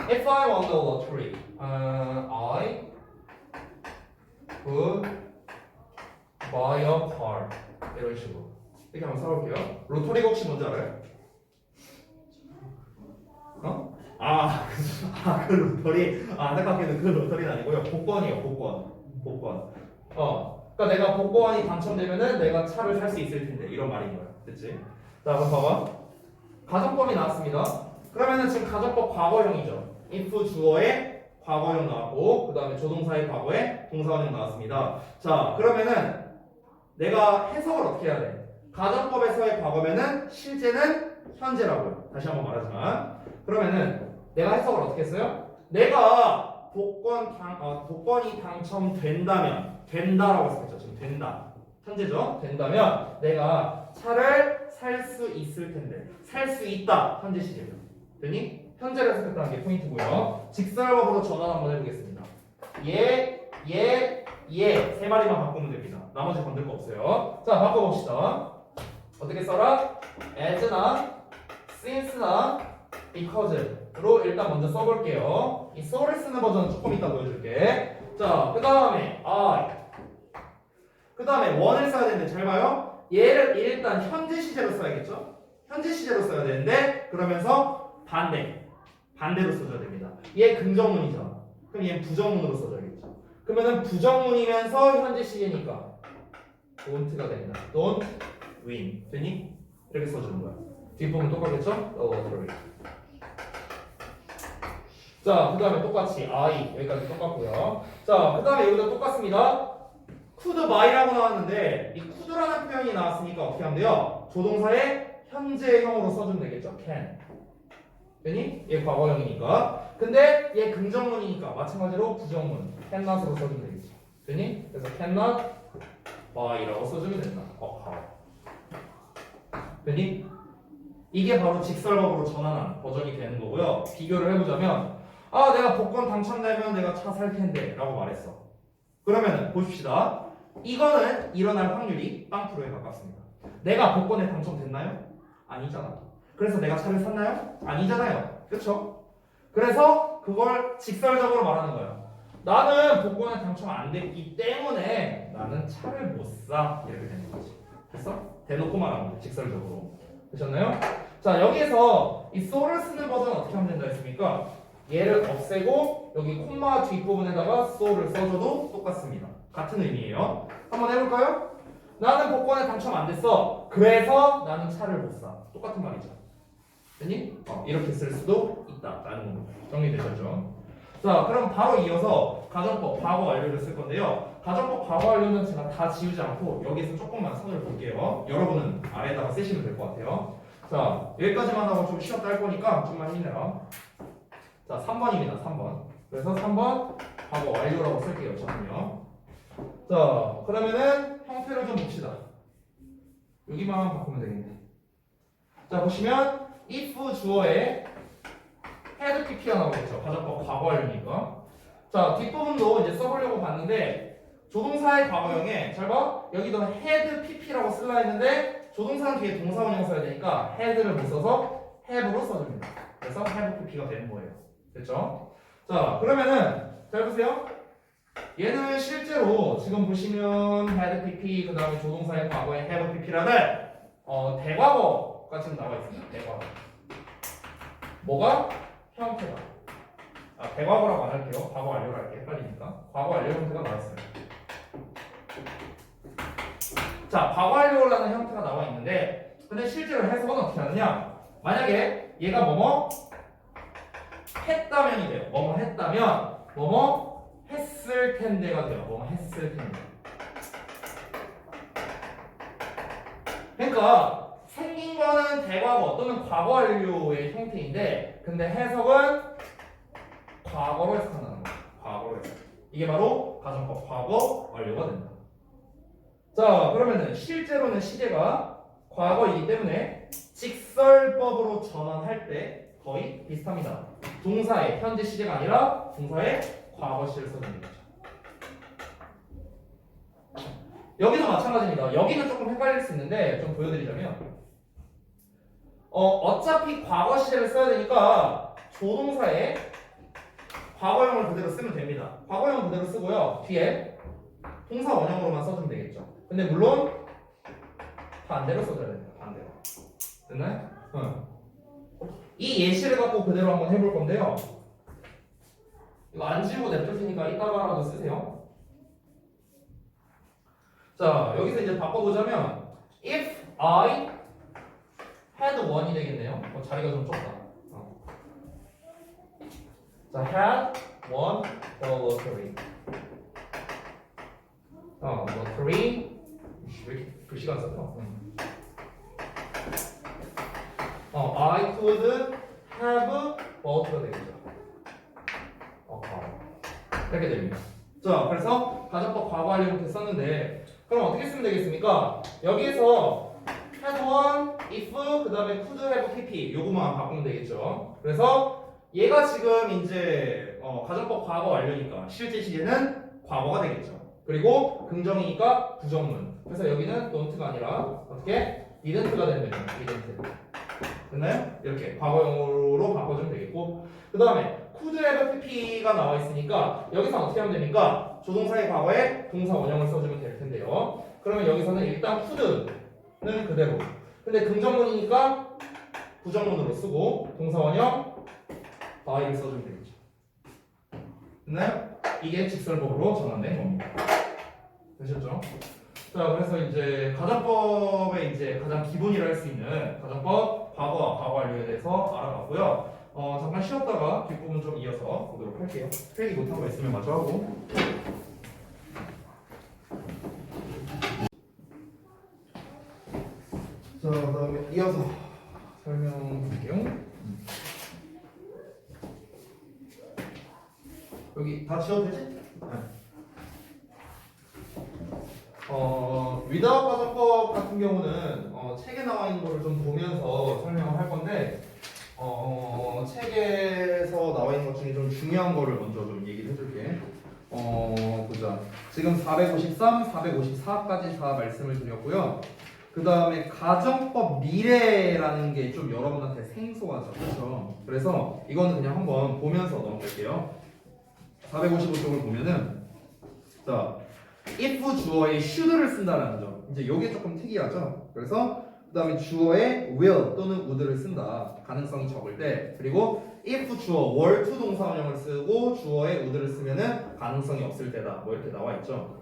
If I won the lottery, I would buy a car. 이런 식으로. 이렇게 한번 써볼게요. 로터리가 혹시 뭔지 알아요? 그 로터리. 안타깝게도 그 로터리는 아니고요. 복권이요, 복권. 그러니까 내가 복권이 당첨되면은 내가 차를 살 수 있을 텐데 이런 말인 거야. 됐지? 자, 그럼 봐봐. 가정법이 나왔습니다. 그러면은 지금 가정법 과거형이죠. if 주어의 과거형 나왔고, 그 다음에 조동사의 과거에 동사원형 나왔습니다. 자, 그러면은 내가 해석을 어떻게 해야 돼? 가정법에서의 과거면은 실제는 현재라고요. 다시 한번 말하지만. 그러면은 내가 해석을 어떻게 했어요? 내가 복권이 당첨된다면 된다라고 했었죠. 지금 된다. 현재죠? 된다면 내가 차를 살 수 있을 텐데 살 수 있다. 현재 시제죠. 되니? 현재를 해석했다는 게 포인트고요. 직설법으로 전환 한번 해보겠습니다. 세 마리만 바꾸면 됩니다. 나머지 건들 거 없어요. 자, 바꿔봅시다. 어떻게 써라? as나 since나 because로 일단 먼저 써볼게요. 이 so를 쓰는 버전은 조금 이따 보여줄게. 자, 그 다음에 I. 그 다음에 one을 써야 되는데 잘 봐요. 얘를 일단 현재 시제로 써야겠죠? 현재 시제로 써야 되는데 그러면서 반대로 써줘야 됩니다. 얘 긍정문이잖아. 그럼 얘는 부정문으로 써줘야겠죠. 그러면은 부정문이면서 현재 시제니까 don't가 됩니다. don't win. 되니? 이렇게 써주는 거야. 뒷부분 똑같겠죠? The lottery. 자, 그 다음에 똑같이 I 여기까지 똑같고요. 자, 그 다음에 여기도 똑같습니다. could my라고 나왔는데 이 could라는 표현이 나왔으니까 어떻게 하면 돼요? 조동사의 현재형으로 써주면 되겠죠. can. 괜히? 얘 과거형이니까. 근데 얘 긍정문이니까 마찬가지로 부정문 cannot으로 써주면 되겠죠. 괜히? 그래서 cannot by라고 써주면 된다. 괜히? 이게 바로 직설법으로 전환한 버전이 되는 거고요. 비교를 해보자면 아 내가 복권 당첨되면 내가 차 살 텐데 라고 말했어. 그러면 보십시다. 이거는 일어날 확률이 빵프로에 가깝습니다. 내가 복권에 당첨됐나요? 아니잖아. 그래서 내가 차를 샀나요? 아니잖아요. 그렇죠? 그래서 그걸 직설적으로 말하는 거예요. 나는 복권에 당첨 안 됐기 때문에 나는 차를 못 사. 이렇게 되는 거지. 됐어? 대놓고 말하는 거예요. 직설적으로. 되셨나요? 자 여기에서 이 so를 쓰는 버전은 어떻게 하면 된다 했습니까? 얘를 없애고 여기 콤마 뒷부분에다가 so를 써줘도 똑같습니다. 같은 의미예요. 한번 해볼까요? 나는 복권에 당첨 안 됐어. 그래서 나는 차를 못 사. 똑같은 말이죠. 됐니? 이렇게 쓸 수도 있다라는 겁니다. 정리되셨죠? 자 그럼 바로 이어서 가정법 과거 완료를 쓸 건데요. 가정법 과거 완료는 제가 다 지우지 않고 여기서 조금만 손을 볼게요. 여러분은 아래에다가 쓰시면 될 것 같아요. 자 여기까지만 하고 좀 쉬었다 할 거니까 좀만 힘내라. 자 3번입니다. 3번. 그래서 3번 과거 완료라고 쓸게요. 저는요. 자 그러면은 형태를 좀 봅시다. 여기만 바꾸면 되겠네. 자 보시면 if 주어에 had pp가 나오겠죠. 가정법 과거 완료니까. 자 뒷부분도 이제 써보려고 봤는데 조동사의 과거형에 잘 봐. 여기도 had pp라고 쓸라 했는데 조동사는 뒤에 동사원형 써야 되니까 had를 못 써서 have로 써줍니다. 그래서 have pp가 되는 거예요. 됐죠? 자 그러면은 잘 보세요. 얘는 실제로 지금 보시면 had pp 그 다음에 조동사의 과거에 have pp라는 대과거가 지금 나와 있습니다. 대과거. 뭐가? 형태가. 대과거라고 안 할게요. 과거 완료를 할게요. 헷갈리니까. 과거 완료 형태가 나와 있어요. 자, 과거 완료라는 형태가 나와 있는데, 근데 실제로 해석은 어떻게 하느냐? 만약에 얘가 뭐뭐 했다면이 돼요. 뭐뭐 했다면, 뭐뭐 했을 텐데가 돼요. 뭐뭐 했을 텐데. 그러니까 생긴 거는 대과거 또는 과거 완료의 형태인데, 근데 해석은 과거로 해석한다는 거예요. 과거로 해석. 이게 바로 가정법 과거 완료가 된다. 자, 그러면은 실제로는 시제가 과거이기 때문에 직설법으로 전환할 때 거의 비슷합니다. 동사의 현재 시제가 아니라 동사의 과거 시를 써주는 거죠. 여기도 마찬가지입니다. 여기는 조금 헷갈릴 수 있는데 좀 보여드리자면 어차피 과거 시제를 써야 되니까 조동사의 과거형을 그대로 쓰면 됩니다. 과거형 그대로 쓰고요. 뒤에 동사 원형으로만 써주면 되겠죠. 근데 물론 반대로 써줘야 됩니다. 반대로. 됐나요? 이 예시를 갖고 그대로 한번 해볼 건데요. 이거 안 지우고 냅둘 테니까 이따가라도 쓰세요. 자, 여기서 이제 바꿔보자면 if I had one이 되겠네요. 자리가 좀 좁다. 자, had won the lottery. lottery. 왜 이렇게 글씨가 안 써져? I could have bought가 되겠죠. 이렇게 됩니다. 자, 그래서 가정법 과거 완료 형태 썼는데, 그럼 어떻게 쓰면 되겠습니까? 여기에서 had one, if, 그 다음에 could have pp 요거만 바꾸면 되겠죠. 그래서 얘가 지금 이제 가정법 과거 완료니까 실제 시제는 과거가 되겠죠. 그리고 긍정이니까 부정문. 그래서 여기는 don't가 아니라 어떻게? didn't가 되는 거죠. didn't. 됐나요? 이렇게 과거형으로 바꿔주면 되겠고, 그 다음에 could have pp가 나와 있으니까 여기서 어떻게 하면 됩니까? 조동사의 과거에 동사 원형을 써주면 될 텐데요. 그러면 여기서는 일단 could는 그대로. 근데 긍정문이니까 부정문으로 쓰고 동사 원형 by를 써주면 되겠죠. 됐나요? 이게 직설법으로 전환된 겁니다. 되셨죠? 자, 그래서 이제 가정법의 이제 가장 기본이라 할 수 있는 가정법 과거와 과거 완료에 대해서 알아봤고요. 잠깐 쉬었다가 뒷부분 좀 이어서 보도록 할게요. 필기 못한 거 있으면 마저 하고. 자, 그다음에 이어서 설명드릴게요. 여기 다 지워도 되지? 네. 위다우 가정법 같은 경우는 책에 나와 있는 거를 좀 보면서 설명을 할 건데 책에서 나와 있는 것 중에 좀 중요한 거를 먼저 좀 얘기를 해줄게. 보자. 지금 453, 454까지 다 말씀을 드렸고요. 그 다음에 가정법 미래라는 게 좀 여러분한테 생소하죠, 그렇죠? 그래서 이거는 그냥 한번 보면서 넘어갈게요. 455쪽을 보면은 자, if 주어에 should를 쓴다라는 점. 이제 요게 조금 특이하죠. 그래서 그 다음에 주어에 will 또는 would를 쓴다. 가능성이 적을 때. 그리고 if 주어 were to 동사원형을 쓰고 주어에 would를 쓰면은 가능성이 없을 때다. 뭐 이렇게 나와 있죠.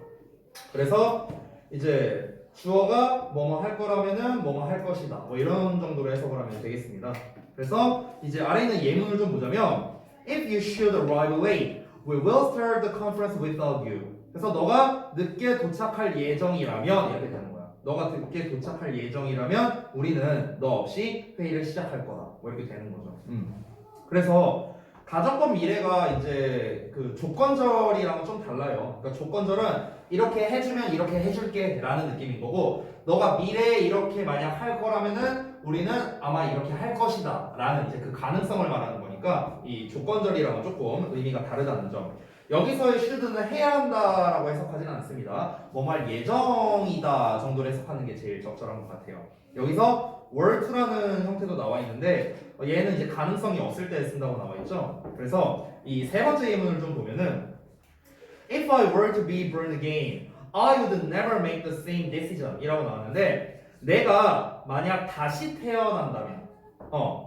그래서 이제 주어가 뭐뭐 할 거라면은 뭐뭐 할 것이다. 뭐 이런 정도로 해석을 하면 되겠습니다. 그래서 이제 아래 있는 예문을 좀 보자면 if you should arrive late, we will start the conference without you. 그래서 너가 늦게 도착할 예정이라면 이렇게 되는 거야. 너가 늦게 도착할 예정이라면 우리는 너 없이 회의를 시작할 거다. 뭐 이렇게 되는 거죠. 그래서 가정법 미래가 이제 그 조건절이랑은 좀 달라요. 그러니까 조건절은 이렇게 해주면 이렇게 해줄게 라는 느낌인 거고 너가 미래에 이렇게 만약 할 거라면은 우리는 아마 이렇게 할 것이다 라는 이제 그 가능성을 말하는 거니까 이 조건절이랑은 조금 의미가 다르다는 점. 여기서의 should는 해야 한다라고 해석하지는 않습니다. 뭐 할 예정이다 정도로 해석하는 게 제일 적절한 것 같아요. 여기서 were to라는 형태도 나와 있는데 얘는 이제 가능성이 없을 때 쓴다고 나와 있죠. 그래서 이 세 번째 예문을 좀 보면은 If I were to be born again, I would never make the same decision 이라고 나왔는데 내가 만약 다시 태어난다면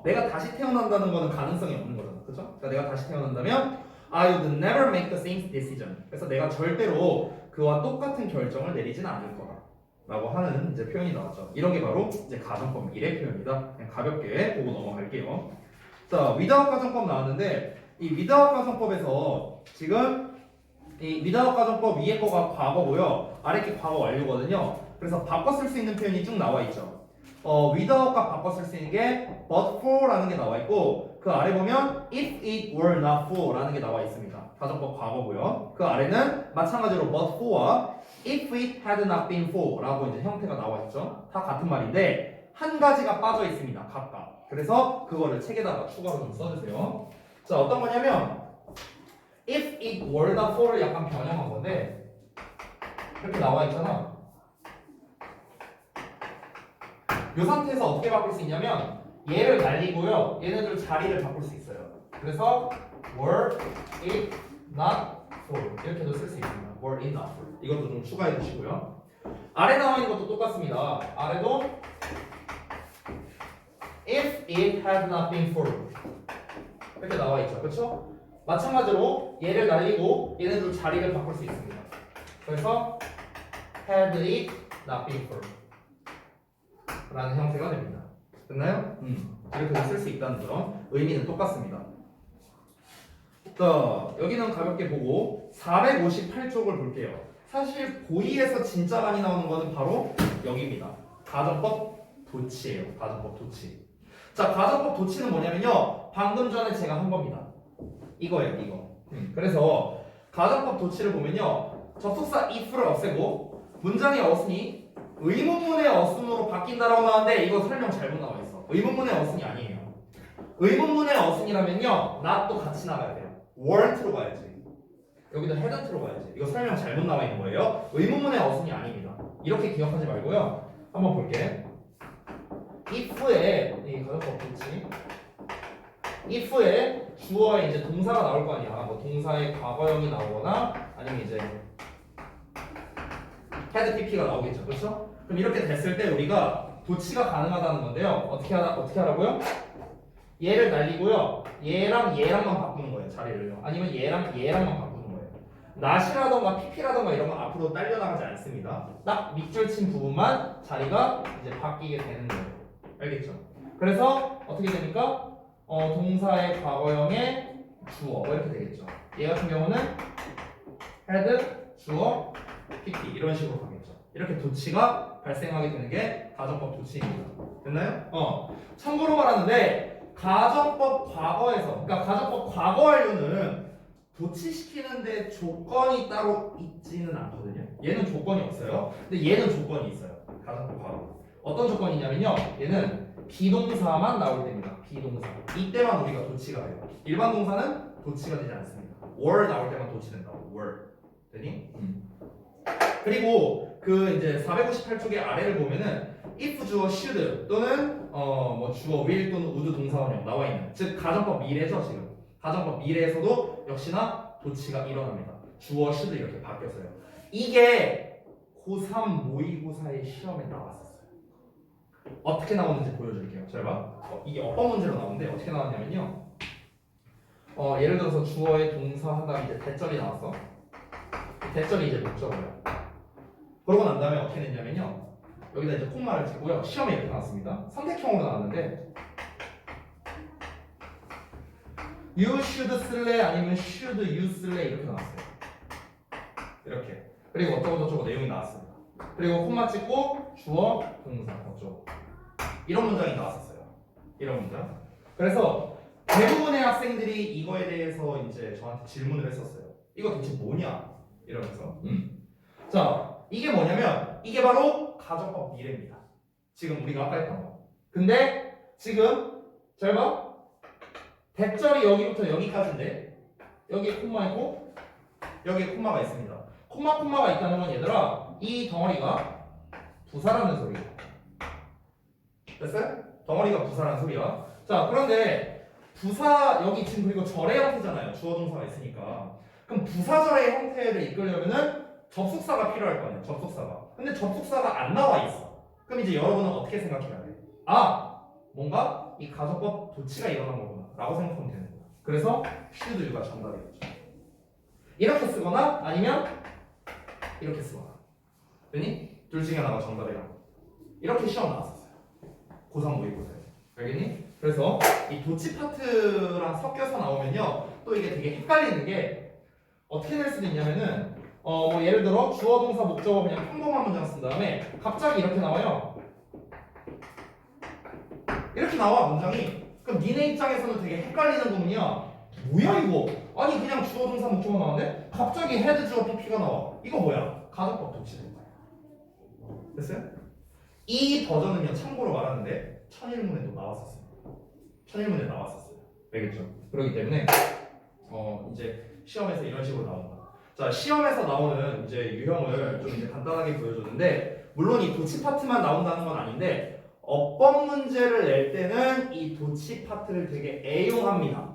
내가 다시 태어난다는 거는 가능성이 없는 거잖아. 그렇죠? 그러니까 내가 다시 태어난다면 I would never make the same decision. 그래서 내가 절대로 그와 똑같은 결정을 내리진 않을 거다. 라고 하는 이제 표현이 나왔죠. 이런 게 바로 이제 가정법 미래 표현이다. 그냥 가볍게 보고 넘어갈게요. 자, without 가정법 나왔는데 이 without 가정법에서 지금 이 without 가정법 위에 거가 과거고요. 아래 게 과거 완료거든요. 그래서 바꿔 쓸 수 있는 표현이 쭉 나와 있죠. without과 바꿔 쓸 수 있는 게 but for라는 게 나와 있고 그 아래 보면 if it were not for라는 게 나와 있습니다. 가정법 과거고요. 그 아래는 마찬가지로 but for와 if it had not been for라고 이제 형태가 나와 있죠. 다 같은 말인데 한 가지가 빠져 있습니다. 각각. 그래서 그거를 책에다가 추가로 좀 써주세요. 자, 어떤 거냐면 if it were not for를 약간 변형한 건데 이렇게 나와 있잖아. 이 상태에서 어떻게 바꿀 수 있냐면 얘를 날리고요. 얘네들 자리를 바꿀 수 있어요. 그래서 were it not for 이렇게도 쓸 수 있습니다. were it not for 이것도 좀 추가해 주시고요. 아래 나와 있는 것도 똑같습니다. 아래도 if it had not been for 이렇게 나와 있죠. 그렇죠? 마찬가지로 얘를 날리고 얘네들 자리를 바꿀 수 있습니다. 그래서 had it not been for 라는 형태가 됩니다. 됐나요? 이렇게 쓸 수 있다는 점. 의미는 똑같습니다. 자, 여기는 가볍게 보고 458쪽을 볼게요. 사실 고의에서 진짜 많이 나오는 거는 바로 여기입니다. 가정법 도치예요. 가정법 도치. 자, 가정법 도치는 뭐냐면요. 방금 전에 제가 한 겁니다. 이거예요, 이거. 그래서 가정법 도치를 보면요. 접속사 if를 없애고 문장의 어순이 의문문의 어순으로 바뀐다라고 나왔는데 이거 설명 잘못 나와 있어. 의문문의 어순이 아니에요. 의문문의 어순이라면요. not도 같이 나가야 돼요. weren't로 가야지. 여기도 hadn't로 가야지. 이거 설명 잘못 나와 있는 거예요. 의문문의 어순이 아닙니다. 이렇게 기억하지 말고요. 한번 볼게. if에 이 가정법 도치. if에 주어에 이제 동사가 나올 거 아니야. 뭐 동사의 과거형이 나오거나 아니면 이제 had pp가 나오겠죠. 그렇죠? 그럼 이렇게 됐을 때 우리가 도치가 가능하다는 건데요. 어떻게 하라고요? 얘를 날리고요. 얘랑 얘랑만 바꾸는 거예요. 자리를요. 아니면 얘랑 얘랑만 바꾸는 거예요. not이라던가 pp라던가 이런 건 앞으로 딸려나가지 않습니다. 딱 밑줄 친 부분만 자리가 이제 바뀌게 되는 거예요. 알겠죠? 그래서 어떻게 됩니까? 동사의 과거형의 주어 뭐 이렇게 되겠죠. 얘 같은 경우는 had, 주어, pp 이런 식으로 가겠죠. 이렇게 도치가 발생하게 되는 게 가정법 도치입니다. 됐나요? 참고로 말하는데 가정법 과거에서 그러니까 가정법 과거 완료는 도치시키는데 조건이 따로 있지는 않거든요. 얘는 조건이 없어요. 근데 얘는 조건이 있어요. 가정법 과거. 어떤 조건이 있냐면요. 얘는 비동사만 나올 때입니다. 비동사. 이때만 우리가 도치가 돼요. 일반 동사는 도치가 되지 않습니다. were 나올 때만 도치된다고. were. 되니? 그리고 그 이제 458쪽의 아래를 보면은 if 주어 should 또는 뭐 주어 will 또는 would 동사원형 나와 있는 즉 가정법 미래죠 지금. 가정법 미래에서도 역시나 도치가 일어납니다. 주어 should 이렇게 바뀌었어요. 이게 고3 모의고사의 시험에 나왔었어요. 어떻게 나오는지 보여줄게요. 잘 봐. 이게 어법 문제로 나오는데 어떻게 나왔냐면요. 예를 들어서 주어의 동사 한 다음에 이제 대절이 나왔어. 대절이 이제 목적어예요. 그러고 난 다음에 어떻게 냈냐면요. 여기다 이제 콤마를 찍고요. 시험에 이렇게 나왔습니다. 선택형으로 나왔는데 You should 쓸래 아니면 should you 쓸래 이렇게 나왔어요. 이렇게. 그리고 어쩌고저쩌고 내용이 나왔습니다. 그리고 콤마 찍고 주어, 동사 어쩌고 이런 문장이 나왔었어요. 이런 문장. 그래서 대부분의 학생들이 이거에 대해서 이제 저한테 질문을 했었어요. 이거 도대체 뭐냐? 이러면서. 자, 이게 뭐냐면 이게 바로 가정법 미래입니다. 지금 우리가 아까 했던 거. 근데 지금 잘 봐. 대절이 여기부터 여기까지인데 여기에 콤마 있고 여기에 콤마가 있습니다. 콤마가 있다는 건 얘들아 이 덩어리가 부사라는 소리야. 됐어요? 덩어리가 부사라는 소리야. 자, 그런데 부사 여기 지금 그리고 절의 형태잖아요. 주어 동사가 있으니까. 그럼 부사절의 형태를 이끌려면은 접속사가 필요할 거 아니에요. 접속사가. 근데 접속사가 안 나와 있어. 그럼 이제 여러분은 어떻게 생각해야 돼? 아, 뭔가 이 가정법 도치가 일어난 거구나 라고 생각하면 되는 거야. 그래서 should you가 정답이었죠. 이렇게 쓰거나 아니면 이렇게 쓰거나. 됐니? 둘 중에 하나가 정답이라고. 이렇게 시험 나왔었어요. 고3 모의고사에. 알겠니? 그래서 이 도치 파트랑 섞여서 나오면요 또 이게 되게 헷갈리는 게 어떻게 낼 수도 있냐면은 뭐 예를 들어 주어 동사 목적어 그냥 평범한 문장 쓴 다음에 갑자기 이렇게 나와요. 이렇게 나와 문장이. 그럼 니네 입장에서는 되게 헷갈리는 부분이야. 뭐야 이거? 아니 그냥 주어 동사 목적어 나왔는데 갑자기 헤드 주어 PP가 나와. 이거 뭐야? 가정법 도치된 거야. 됐어요? 이 버전은요 참고로 말하는데 천일문에도 나왔었습니다. 천일문에 나왔었어요. 알겠죠? 그렇기 때문에 이제 시험에서 이런 식으로 나온다. 자, 시험에서 나오는 이제 유형을 좀 이제 간단하게 보여줬는데 물론 이 도치 파트만 나온다는 건 아닌데 어법 문제를 낼 때는 이 도치 파트를 되게 애용합니다.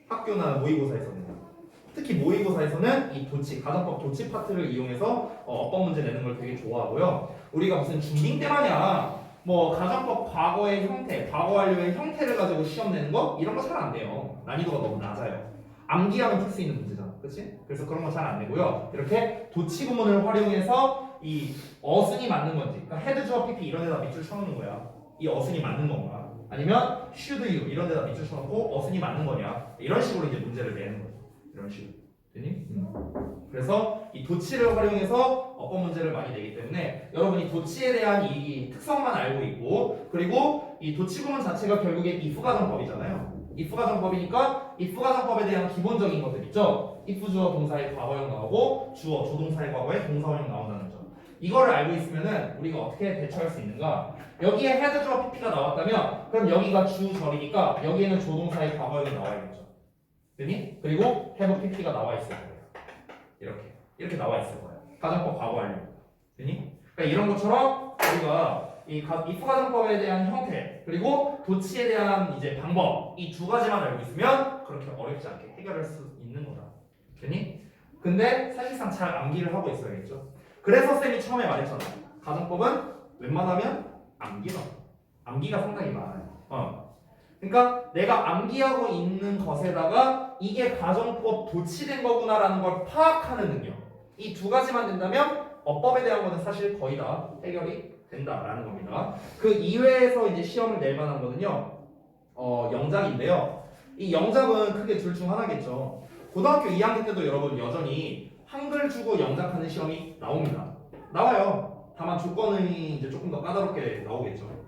학교나 모의고사에서는. 특히 모의고사에서는 이 도치, 가정법 도치 파트를 이용해서 어법 문제 내는 걸 되게 좋아하고요. 우리가 무슨 중딩 때 마냥 뭐 가정법 과거의 형태, 과거 완료의 형태를 가지고 시험 내는 거 이런 거 잘 안 돼요. 난이도가 너무 낮아요. 암기하면 풀 수 있는 문제잖아. 그치? 그래서 그런 거 잘 안 되고요. 이렇게 도치 구문을 활용해서 이 어순이 맞는 건지 그러니까 헤드 주어 PP 이런 데다 밑줄 쳐놓는 거야. 이 어순이 맞는 건가? 아니면 should you 이런 데다 밑줄 쳐놓고 어순이 맞는 거냐? 이런 식으로 이제 문제를 내는 거죠. 이런 식으로. 되니? 그래서 이 도치를 활용해서 어법 문제를 많이 내기 때문에 여러분이 도치에 대한 이 특성만 알고 있고 그리고 이 도치 구문 자체가 결국에 if 가정법이잖아요. if 가정법이니까 if 가정법에 대한 기본적인 것들 있죠. if 주어 동사의 과거형 나오고 주어 조동사의 과거에 동사원형 나온다는 점. 이거를 알고 있으면은 우리가 어떻게 대처할 수 있는가? 여기에 헤드 주어 PP가 나왔다면 그럼 여기가 주절이니까 여기에는 조동사의 과거형이 나와야겠죠. 되니? 그리고 have PP가 나와 있을 거예요. 이렇게 나와 있을 거예요. 가정법 과거 완료. 되니? 그러니까 이런 것처럼 우리가 이 if 가정법에 대한 형태 그리고 도치에 대한 이제 방법 이 두 가지만 알고 있으면 그렇게 어렵지 않게 해결할 수 있는 거다. 되니? 근데 사실상 잘 암기를 하고 있어야겠죠. 그래서 쌤이 처음에 말했잖아. 가정법은 웬만하면 암기가 상당히 많아요. 그러니까 내가 암기하고 있는 것에다가 이게 가정법 도치된 거구나라는 걸 파악하는 능력. 이 두 가지만 된다면 어법에 대한 거는 사실 거의 다 해결이 된다라는 겁니다. 그 이외에서 이제 시험을 낼 만한 거는요. 영작인데요. 이 영작은 크게 둘 중 하나겠죠. 고등학교 2학년 때도 여러분 여전히 한글 주고 영작하는 시험이 나옵니다. 나와요. 다만 조건이 이제 조금 더 까다롭게 나오겠죠.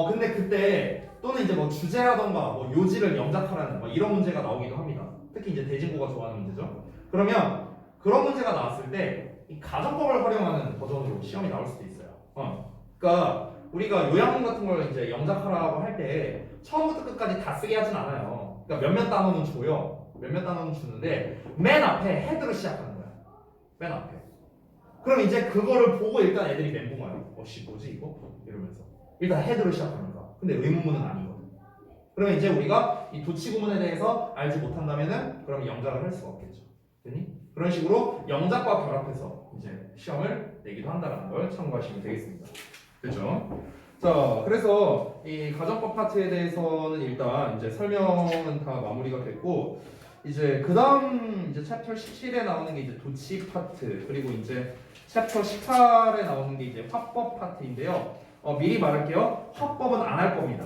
근데 그때 또는 이제 뭐 주제라던가 뭐 요지를 영작하라는 뭐 이런 문제가 나오기도 합니다. 특히 이제 대진고가 좋아하는 문제죠. 그러면 그런 문제가 나왔을 때 이 가정법을 활용하는 버전으로 시험이 나올 수도 있어요. 그러니까 우리가 요양문 같은 걸 이제 영작하라고 할 때 처음부터 끝까지 다 쓰게 하진 않아요. 그러니까 몇몇 단어는 줘요. 몇몇 단어는 주는데 맨 앞에 헤드로 시작하는 거야. 맨 앞에. 그럼 이제 그거를 보고 일단 애들이 멘붕 와요. 씨 뭐지 이거? 이러면서 일단 헤드로 시작하니까. 근데 의문문은 아니거든. 그러면 이제 우리가 이 도치구문에 대해서 알지 못한다면은 그럼 영작을 할 수가 없겠죠. 되니? 그런 식으로 영작과 결합해서 이제 시험을 내기도 한다는 걸 참고하시면 되겠습니다. 그렇죠? 자, 그래서 이 가정법 파트에 대해서는 일단 이제 설명은 다 마무리가 됐고 이제 그다음 이제 챕터 17에 나오는 게 이제 도치 파트 그리고 이제 챕터 18에 나오는 게 이제 화법 파트인데요. 미리 말할게요. 화법은 안 할 겁니다.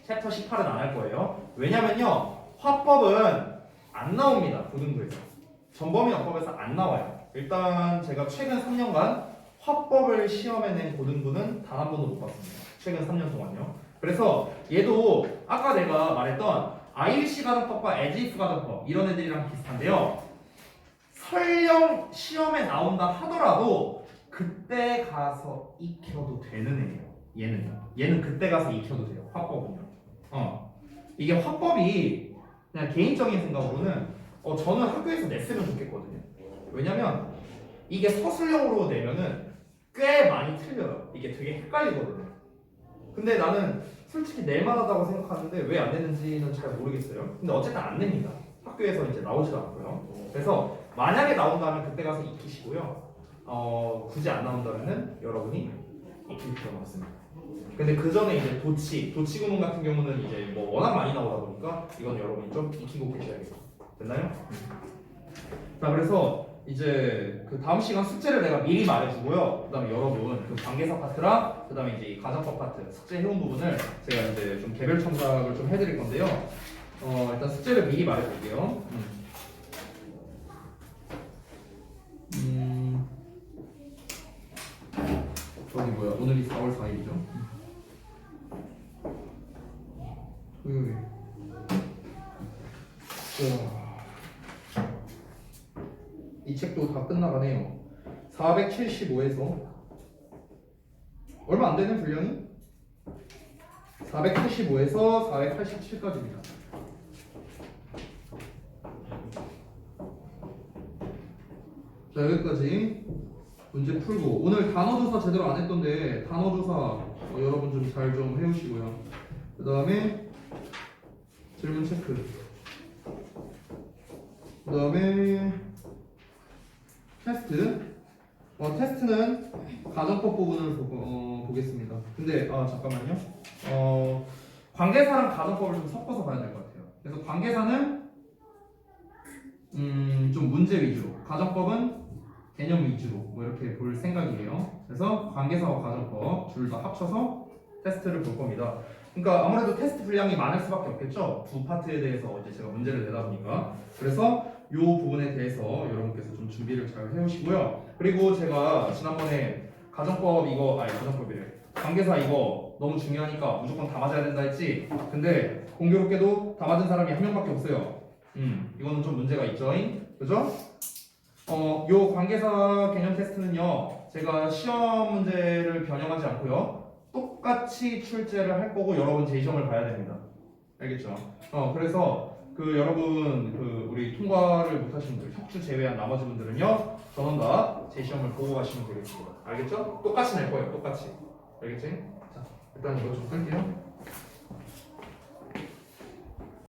챕터 18은 안 할 거예요. 왜냐면요. 화법은 안 나옵니다. 고등부에서. 전범위 어법에서 안 나와요. 일단 제가 최근 3년간 화법을 시험에 낸 고등부는 단 한 번도 못 봤습니다. 최근 3년 동안요. 그래서 얘도 아까 내가 말했던 ILC 가정법과 에지이프 가정법 이런 애들이랑 비슷한데요. 설령 시험에 나온다 하더라도 그때 가서 익혀도 되는 애예요. 얘는 그때 가서 익혀도 돼요. 화법은요. 이게 화법이 그냥 개인적인 생각으로는 저는 학교에서 냈으면 좋겠거든요. 왜냐면 이게 서술형으로 내면은 꽤 많이 틀려요. 이게 되게 헷갈리거든요. 근데 나는 솔직히 낼만하다고 생각하는데 왜 안 내는지는 잘 모르겠어요. 근데 어쨌든 안 냅니다. 학교에서 이제 나오지도 않고요. 그래서 만약에 나온다면 그때 가서 익히시고요. 굳이 안 나온다면은 여러분이 익힐 필요가 없습니다. 근데 그 전에 이제 도치구문 같은 경우는 이제 뭐 워낙 많이 나오다 보니까 이건 여러분이 좀 익히고 계셔야겠죠. 됐나요? 자, 그래서 이제 그 다음 시간 숙제를 내가 미리 말해주고요. 그다음에 여러분 그 관계사 파트랑 그다음에 이제 이 가정법 파트 숙제 해온 부분을 제가 이제 좀 개별 첨삭을 좀 해드릴 건데요. 일단 숙제를 미리 말해볼게요. 저기 뭐야? 오늘이 4월 4일이죠? 토요일. 이 책도 다 끝나가네요. 475에서 얼마 안 되는 분량이 475에서 487까지입니다. 자, 여기까지 문제 풀고 오늘 단어조사 제대로 안 했던데 단어조사 여러분 좀 잘 좀 해오시고요. 그 다음에 질문 체크. 그 다음에 테스트. 테스트는 가정법 부분을 보겠습니다. 근데 잠깐만요. 관계사랑 가정법을 좀 섞어서 봐야 될 것 같아요. 그래서 관계사는 좀 문제 위주로, 가정법은 개념 위주로 뭐 이렇게 볼 생각이에요. 그래서 관계사와 가정법 둘 다 합쳐서 테스트를 볼 겁니다. 그러니까 아무래도 테스트 분량이 많을 수밖에 없겠죠. 두 파트에 대해서 이제 제가 문제를 내다 보니까. 그래서 이 부분에 대해서 여러분께서 좀 준비를 잘 해오시고요. 그리고 제가 지난번에 가정법이래. 관계사 이거 너무 중요하니까 무조건 다 맞아야 된다 했지. 근데 공교롭게도 다 맞은 사람이 한 명밖에 없어요. 이거는 좀 문제가 있죠. 그죠? 요 관계사 개념 테스트는요. 제가 시험 문제를 변형하지 않고요. 똑같이 출제를 할 거고 여러분 제 시험을 봐야 됩니다. 알겠죠? 그래서 여러분 우리 통과를 못하신 분들, 혁주 제외한 나머지 분들은요 전원 다 제 시험을 보고 가시면 되겠습니다. 알겠죠? 똑같이 낼 거예요. 똑같이. 알겠지? 자, 일단 이거 좀 끌게요.